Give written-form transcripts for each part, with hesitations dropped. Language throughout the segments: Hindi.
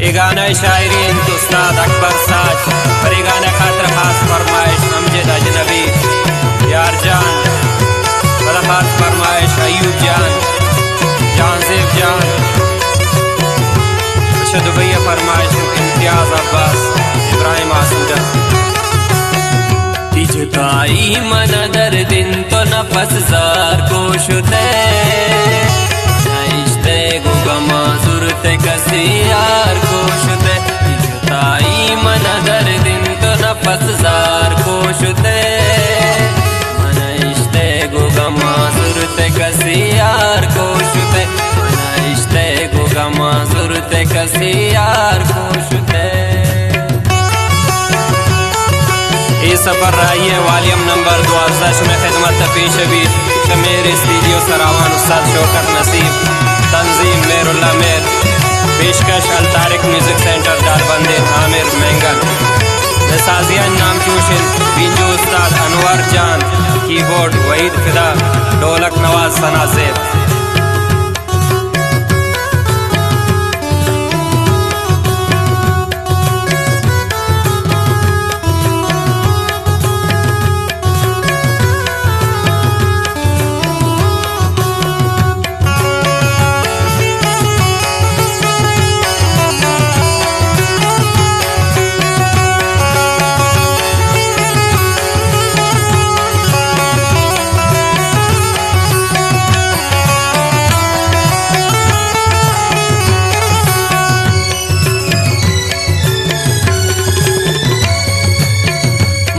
ये गाना शायरीन तो उस्ताद अकबर साज और ये गाना खातर खास फरमाइश अमजद अजनबी यार जान बड़ा खास फरमाइश अयूब जान जानजेब जान दुबैया फरमाइश इम्तियाज अब्बास इब्राहिम आसूदा तिजताई मन दर दिन तो नफस जार कोशुते नइश्ते गुगमा जुरते कसी यार कोशुते तिजताई मन दर दिन तो नफस जार कोशुते मनइश्ते गुगमा जुरते कसी यार कोशुते मनइश्ते गुगमा जुरते कसी यार कोशुते। इस सफर रही है वाल्यूम नंबर 12 में खिदमत पेश भी शमेर स्टूडियो सरावान उस्ताद शौकत नसीब तंजीम मेरुल्ला मेर पेशकश अल तारिक म्यूजिक सेंटर डालबंदे आमिर मैंगल साजियान नाम चूशिन बिंजो उस्ताद अनवर जान कीबोर्ड वहीद फिदा ढोलक नवाज सनाजेब।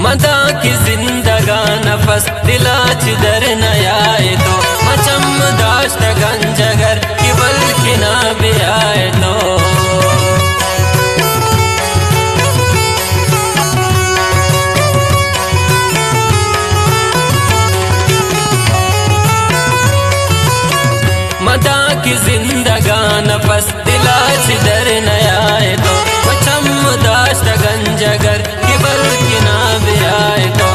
मदा की जिंदगा नफस दिलाच दर नयाए तो मचम दाश्त गंजगर कि बल्कि ना भी आए तो मदा की जिंदगा नफस दिलाच दर नयाए तो मचम दाश्त गंजगर कि बल्कि ना भी आए तो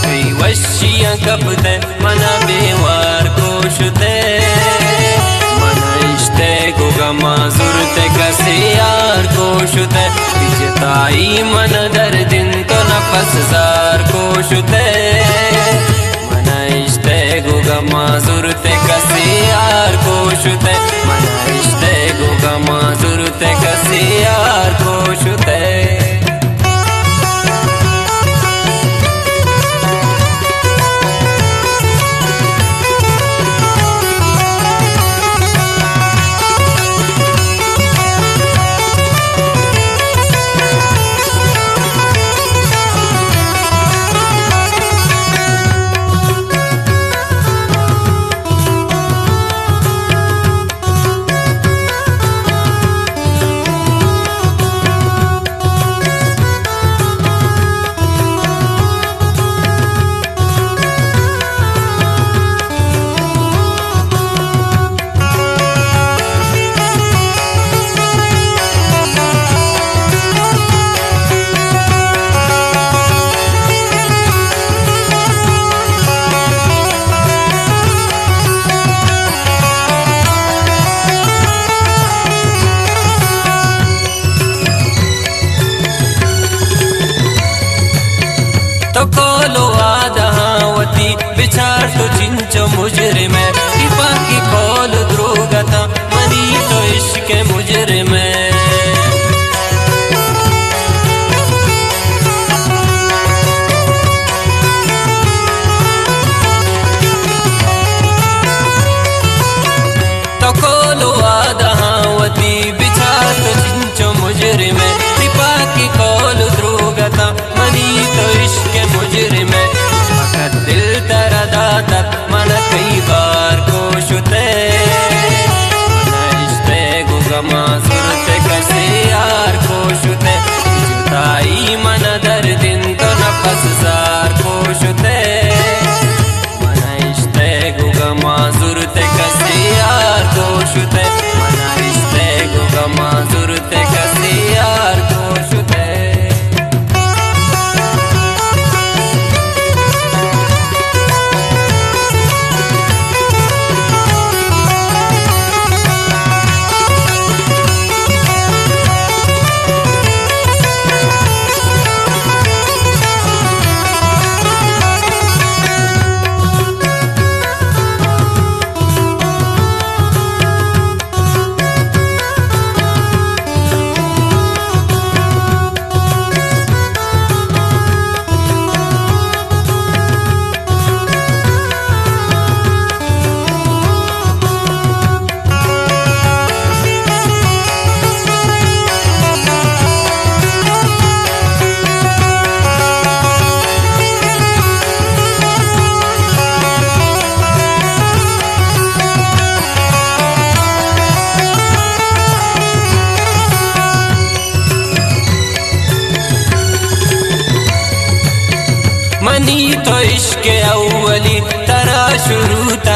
कई वशियां कपते मना बेवार कोशते मना इश्ते गुगमा जुरते कसे यार कोशते तिजताई मन दर दिन तो नफस जार कोशते मना इश्ते गुगमा जुरते कसे यार कोशते मना इश्ते गुगमा जुरते कसे यार कोशते। कोलो आदहावती बिचार तो चिंचो मुजरिम इपा की कोल द्रोगता मनी तो इश्क मुजरिम तो कोलो आदहावती बिचार तो चिंचो मुजरिम इपा की कोल द्रोगता मनी तो इश्क मुजरिम फकत दिल तरदातत मन कई बार कोशुते इश्ते गुगमा सुरते कसे यार कोशुते जुताई मन दर दिन तो नफस जार कोशुते मन इश्ते गुगमा सुरते कसे यार कोशुते मन इश्ते गुगमा सुरते कसे यार कोशुते।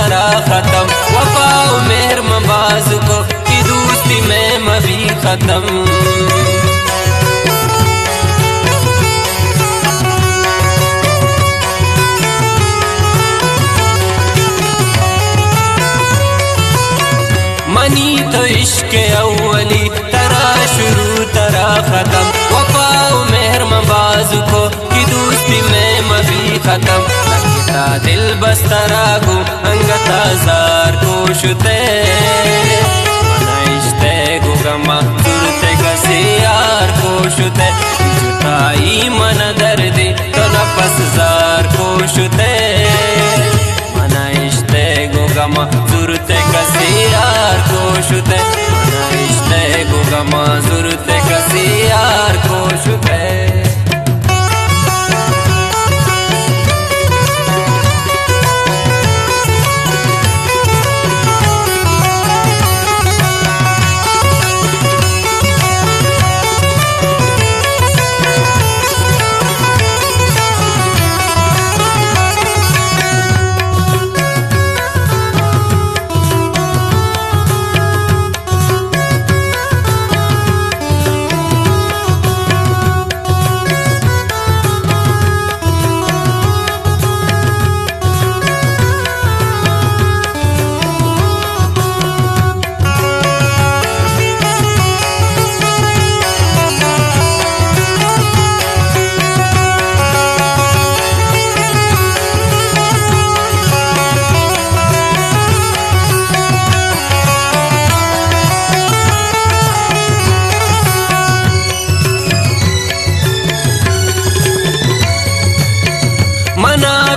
तरा खत्म वफा मेहर मबाज को कि दोस्ती में मभी खत्म मनी तो इश्क अव्वली तरा शुरू तरा खत्म वफा मेहर मबाज को कि दोस्ती में मभी खत्म लगता दिल बस तरा को अंगता जार को शुते मनाइश्ते को गमा सुरते कसी यार को शुते जुताई मन दर्दी तो नफस जार को शुते मनाइश्ते को गमा सुरते कसी यार को शुते मनाइश्ते को गमा सुरते कसी यार को शुते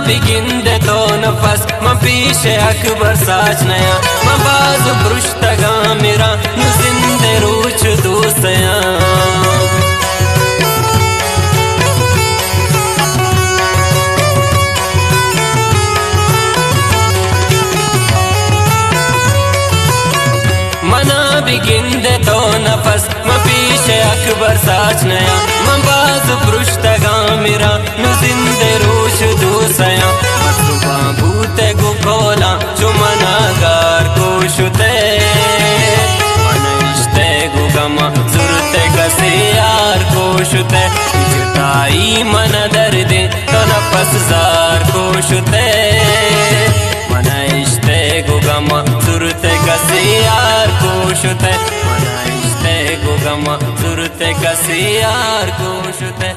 बिगिंदे तो नफस म पीछे अकबर साच नया म बाज ब्रुश्तगा मेरा नु जिंदे रूच दोस्तया मना बिगिंदे तो नफस म पीछे अकबर साच नया म बाज ब्रुश्तगा मेरा नु जिंदे रूच दोसया मतलुबा भूते गु खोला जो मनागार को शुते मनाइश्ते गु गमा जुरते कसे यार को शुते जुताई मन दर्दे तो नफस जार को शुते मनाइश्ते गु गमा जुरते कसे यार को शुते मनाइश्ते गु गमा जुरते कसे यार को शुते